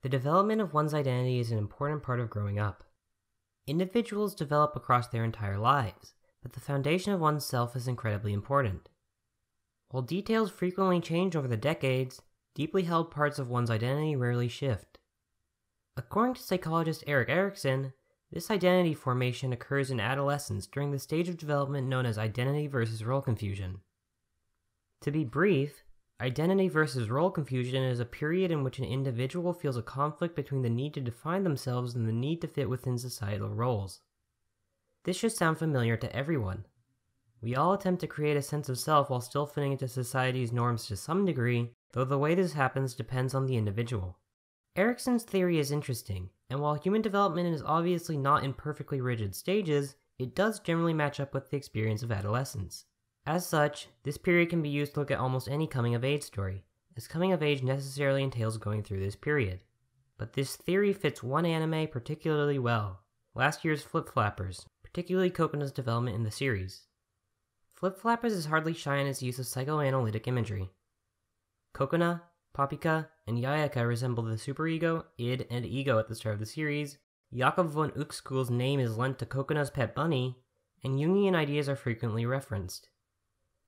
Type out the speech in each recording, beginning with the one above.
The development of one's identity is an important part of growing up. Individuals develop across their entire lives, but the foundation of one's self is incredibly important. While details frequently change over the decades, deeply held parts of one's identity rarely shift. According to psychologist Erik Erikson, this identity formation occurs in adolescence during the stage of development known as identity versus role confusion. To be brief, identity versus role confusion is a period in which an individual feels a conflict between the need to define themselves and the need to fit within societal roles. This should sound familiar to everyone. We all attempt to create a sense of self while still fitting into society's norms to some degree, though the way this happens depends on the individual. Erikson's theory is interesting, and while human development is obviously not in perfectly rigid stages, it does generally match up with the experience of adolescence. As such, this period can be used to look at almost any coming-of-age story, as coming-of-age necessarily entails going through this period. But this theory fits one anime particularly well, last year's Flip Flappers, particularly Cocona's development in the series. Flip Flappers is hardly shy in its use of psychoanalytic imagery. Cocona, Paprika, and Yayaka resemble the superego, id, and ego at the start of the series, Jakob von Uxkull's name is lent to Cocona's pet bunny, and Jungian ideas are frequently referenced.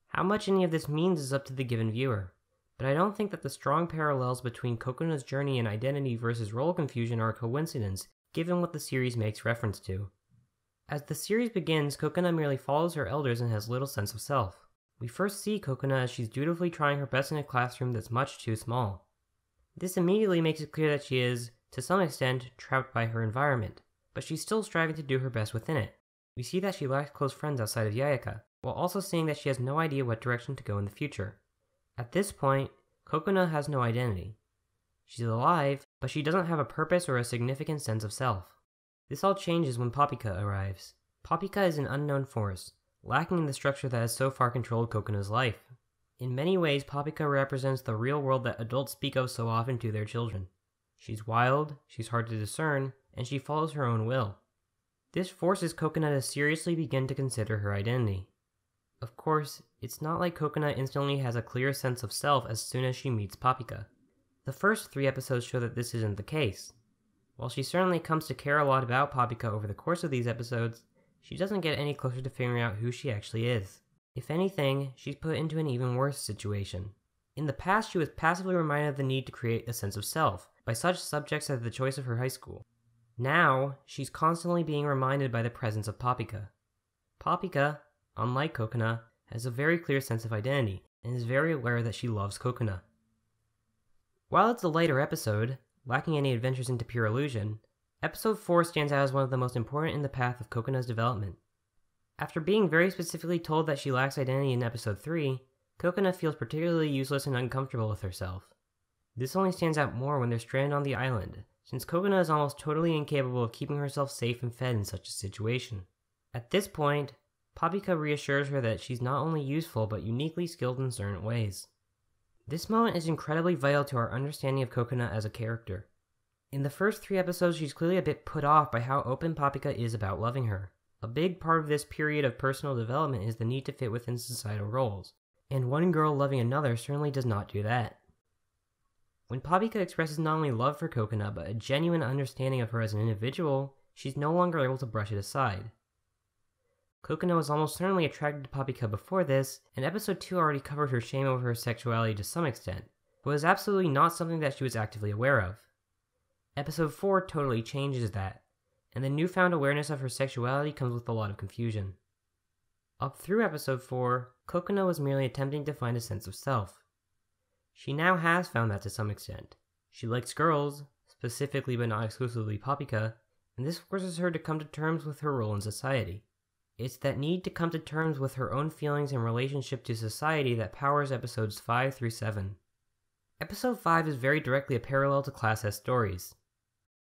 How much any of this means is up to the given viewer, but I don't think that the strong parallels between Cocona's journey and identity versus role confusion are a coincidence, given what the series makes reference to. As the series begins, Cocona merely follows her elders and has little sense of self. We first see Cocona as she's dutifully trying her best in a classroom that's much too small. This immediately makes it clear that she is, to some extent, trapped by her environment, but she's still striving to do her best within it. We see that she lacks close friends outside of Yayaka, while also seeing that she has no idea what direction to go in the future. At this point, Cocona has no identity. She's alive, but she doesn't have a purpose or a significant sense of self. This all changes when Paprika arrives. Paprika is an unknown force, lacking in the structure that has so far controlled Cocona's life. In many ways, Paprika represents the real world that adults speak of so often to their children. She's wild, she's hard to discern, and she follows her own will. This forces Cocona to seriously begin to consider her identity. Of course, it's not like Cocona instantly has a clear sense of self as soon as she meets Paprika. The first 3 episodes show that this isn't the case. While she certainly comes to care a lot about Paprika over the course of these episodes, she doesn't get any closer to figuring out who she actually is. If anything, she's put into an even worse situation. In the past, she was passively reminded of the need to create a sense of self by such subjects as the choice of her high school. Now, she's constantly being reminded by the presence of Paprika. Paprika, unlike Cocona, has a very clear sense of identity and is very aware that she loves Cocona. While it's a lighter episode, lacking any adventures into pure illusion, Episode 4 stands out as one of the most important in the path of Cocona's development. After being very specifically told that she lacks identity in Episode 3, Cocona feels particularly useless and uncomfortable with herself. This only stands out more when they're stranded on the island, since Cocona is almost totally incapable of keeping herself safe and fed in such a situation. At this point, Paprika reassures her that she's not only useful but uniquely skilled in certain ways. This moment is incredibly vital to our understanding of Cocona as a character. In the first 3 episodes, she's clearly a bit put off by how open Paprika is about loving her. A big part of this period of personal development is the need to fit within societal roles, and one girl loving another certainly does not do that. When Paprika expresses not only love for Cocona but a genuine understanding of her as an individual, she's no longer able to brush it aside. Cocona was almost certainly attracted to Paprika before this, and Episode 2 already covered her shame over her sexuality to some extent, but was absolutely not something that she was actively aware of. Episode 4 totally changes that, and the newfound awareness of her sexuality comes with a lot of confusion. Up through Episode 4, Cocona was merely attempting to find a sense of self. She now has found that to some extent. She likes girls, specifically but not exclusively Paprika, and this forces her to come to terms with her role in society. It's that need to come to terms with her own feelings in relationship to society that powers Episodes 5 through 7. Episode 5 is very directly a parallel to Class S stories.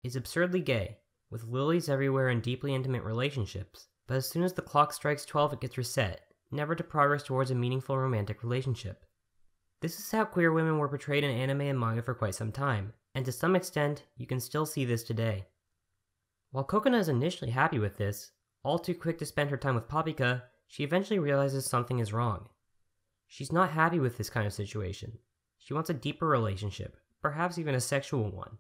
It's absurdly gay, with lilies everywhere and deeply intimate relationships, but as soon as the clock strikes 12 it gets reset, never to progress towards a meaningful romantic relationship. This is how queer women were portrayed in anime and manga for quite some time, and to some extent, you can still see this today. While Cocona is initially happy with this, all too quick to spend her time with Paprika, she eventually realizes something is wrong. She's not happy with this kind of situation. She wants a deeper relationship, perhaps even a sexual one.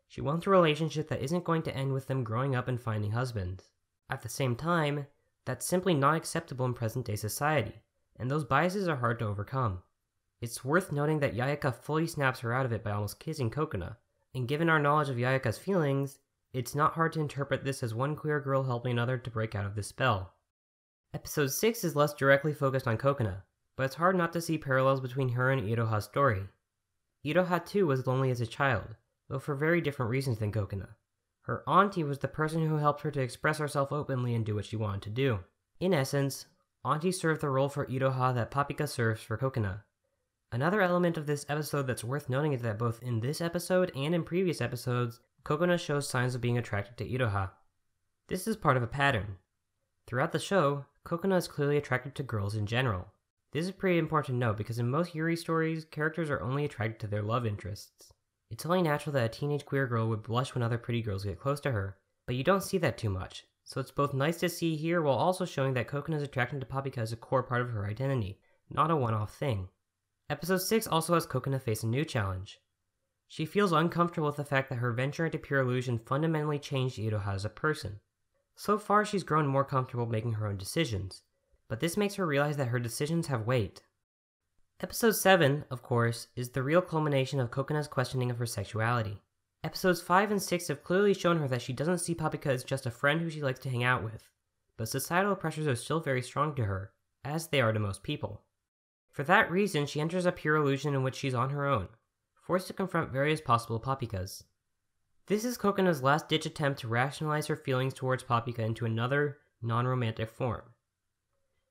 She wants a relationship that isn't going to end with them growing up and finding husbands. At the same time, that's simply not acceptable in present-day society, and those biases are hard to overcome. It's worth noting that Yayaka fully snaps her out of it by almost kissing Cocona, and given our knowledge of Yayaka's feelings, it's not hard to interpret this as one queer girl helping another to break out of this spell. Episode 6 is less directly focused on Cocona, but it's hard not to see parallels between her and Iroha's story. Iroha too was lonely as a child, though for very different reasons than Cocona. Her auntie was the person who helped her to express herself openly and do what she wanted to do. In essence, auntie served the role for Iroha that Papika serves for Cocona. Another element of this episode that's worth noting is that both in this episode and in previous episodes, Cocona shows signs of being attracted to Iroha. This is part of a pattern. Throughout the show, Cocona is clearly attracted to girls in general. This is pretty important to note because in most Yuri stories, characters are only attracted to their love interests. It's only natural that a teenage queer girl would blush when other pretty girls get close to her, but you don't see that too much, so it's both nice to see here while also showing that Cocona's attraction to Papika is a core part of her identity, not a one-off thing. Episode 6 also has Cocona face a new challenge. She feels uncomfortable with the fact that her venture into pure illusion fundamentally changed Iroha as a person. So far she's grown more comfortable making her own decisions, but this makes her realize that her decisions have weight. Episode 7, of course, is the real culmination of Cocona's questioning of her sexuality. Episodes 5 and 6 have clearly shown her that she doesn't see Papika as just a friend who she likes to hang out with, but societal pressures are still very strong to her, as they are to most people. For that reason, she enters a pure illusion in which she's on her own, forced to confront various possible Papikas. This is Cocona's last-ditch attempt to rationalize her feelings towards Papika into another, non-romantic form.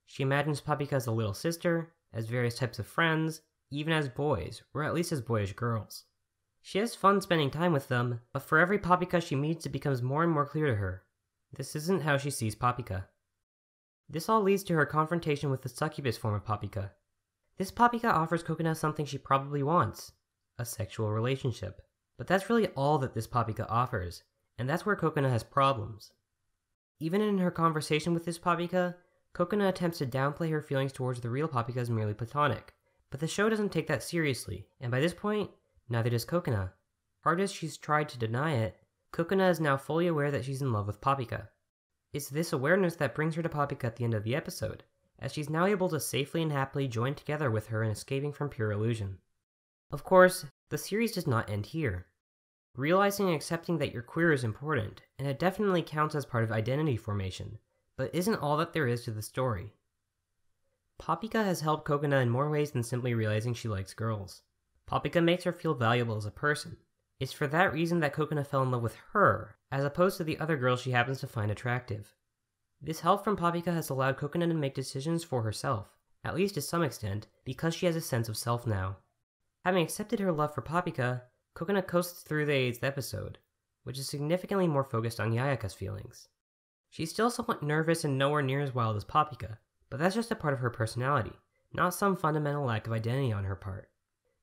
She imagines Papika as a little sister, as various types of friends, even as boys, or at least as boyish girls. She has fun spending time with them, but for every Papika she meets it becomes more and more clear to her. This isn't how she sees Papika. This all leads to her confrontation with the succubus form of Papika. This Papika offers Cocona something she probably wants, a sexual relationship. But that's really all that this Papika offers, and that's where Cocona has problems. Even in her conversation with this Papika, Cocona attempts to downplay her feelings towards the real Papika as merely platonic, but the show doesn't take that seriously, and by this point, neither does Cocona. Hard as she's tried to deny it, Cocona is now fully aware that she's in love with Papika. It's this awareness that brings her to Papika at the end of the episode, as she's now able to safely and happily join together with her in escaping from pure illusion. Of course, the series does not end here. Realizing and accepting that you're queer is important, and it definitely counts as part of identity formation, but isn't all that there is to the story. Papika has helped Cocona in more ways than simply realizing she likes girls. Papika makes her feel valuable as a person. It's for that reason that Cocona fell in love with her, as opposed to the other girls she happens to find attractive. This help from Papika has allowed Cocona to make decisions for herself, at least to some extent, because she has a sense of self now. Having accepted her love for Papika, Cocona coasts through the 8th episode, which is significantly more focused on Yayaka's feelings. She's still somewhat nervous and nowhere near as wild as Papika, but that's just a part of her personality, not some fundamental lack of identity on her part.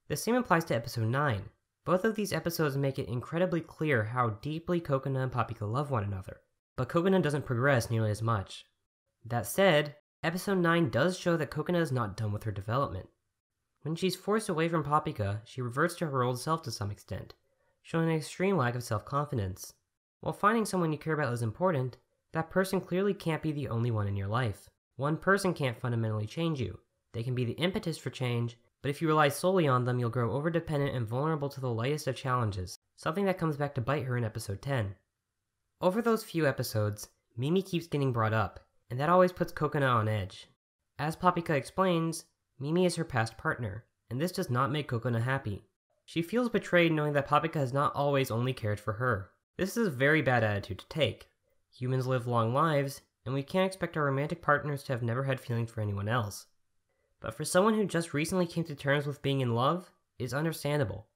The same applies to episode 9. Both of these episodes make it incredibly clear how deeply Cocona and Papika love one another, but Cocona doesn't progress nearly as much. That said, episode 9 does show that Cocona is not done with her development. When she's forced away from Papika, she reverts to her old self to some extent, showing an extreme lack of self-confidence. While finding someone you care about is important, that person clearly can't be the only one in your life. One person can't fundamentally change you. They can be the impetus for change, but if you rely solely on them, you'll grow overdependent and vulnerable to the lightest of challenges, something that comes back to bite her in episode 10. Over those few episodes, Mimi keeps getting brought up, and that always puts Cocona on edge. As Papika explains, Mimi is her past partner, and this does not make Cocona happy. She feels betrayed knowing that Papika has not always only cared for her. This is a very bad attitude to take. Humans live long lives, and we can't expect our romantic partners to have never had feelings for anyone else. But for someone who just recently came to terms with being in love, it's understandable.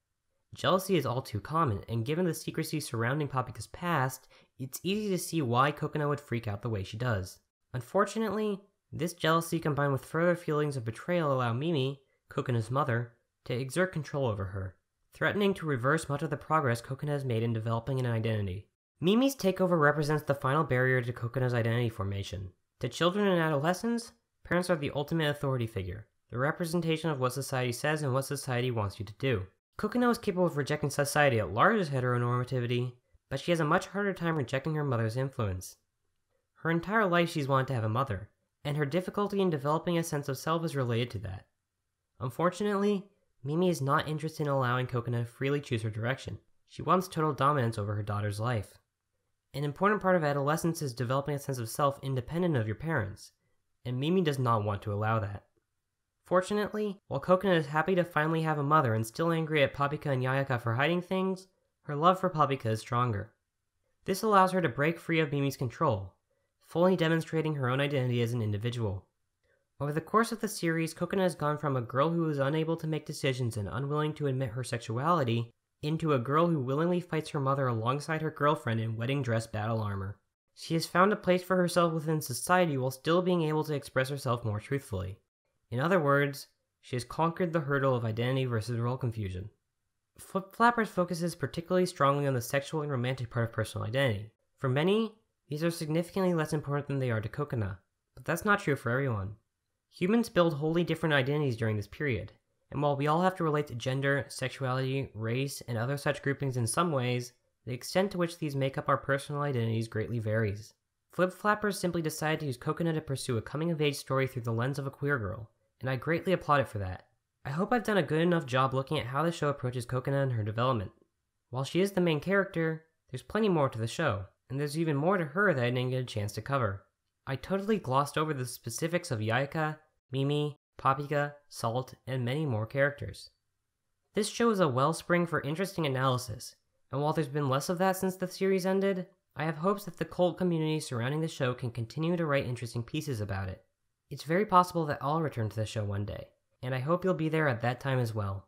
Jealousy is all too common, and given the secrecy surrounding Papika's past, it's easy to see why Cocona would freak out the way she does. Unfortunately, this jealousy combined with further feelings of betrayal allow Mimi, Cocona's mother, to exert control over her, threatening to reverse much of the progress Cocona has made in developing an identity. Mimi's takeover represents the final barrier to Cocona's identity formation. To children and adolescents, parents are the ultimate authority figure, the representation of what society says and what society wants you to do. Cocona is capable of rejecting society at large as heteronormativity, but she has a much harder time rejecting her mother's influence. Her entire life she's wanted to have a mother, and her difficulty in developing a sense of self is related to that. Unfortunately, Mimi is not interested in allowing Cocona to freely choose her direction. She wants total dominance over her daughter's life. An important part of adolescence is developing a sense of self independent of your parents, and Mimi does not want to allow that. Fortunately, while Cocona is happy to finally have a mother and still angry at Paprika and Yayaka for hiding things, her love for Paprika is stronger. This allows her to break free of Mimi's control, fully demonstrating her own identity as an individual. Over the course of the series, Cocona has gone from a girl who is unable to make decisions and unwilling to admit her sexuality into a girl who willingly fights her mother alongside her girlfriend in wedding dress battle armor. She has found a place for herself within society while still being able to express herself more truthfully. In other words, she has conquered the hurdle of identity versus role confusion. Flip Flappers focuses particularly strongly on the sexual and romantic part of personal identity. For many, these are significantly less important than they are to Cocona, but that's not true for everyone. Humans build wholly different identities during this period, and while we all have to relate to gender, sexuality, race, and other such groupings in some ways, the extent to which these make up our personal identities greatly varies. Flip Flappers simply decided to use Cocona to pursue a coming-of-age story through the lens of a queer girl, and I greatly applaud it for that. I hope I've done a good enough job looking at how the show approaches Cocona and her development. While she is the main character, there's plenty more to the show, and there's even more to her that I didn't get a chance to cover. I totally glossed over the specifics of Yayaka, Mimi, Paprika, Salt, and many more characters. This show is a wellspring for interesting analysis, and while there's been less of that since the series ended, I have hopes that the cult community surrounding the show can continue to write interesting pieces about it. It's very possible that I'll return to the show one day, and I hope you'll be there at that time as well.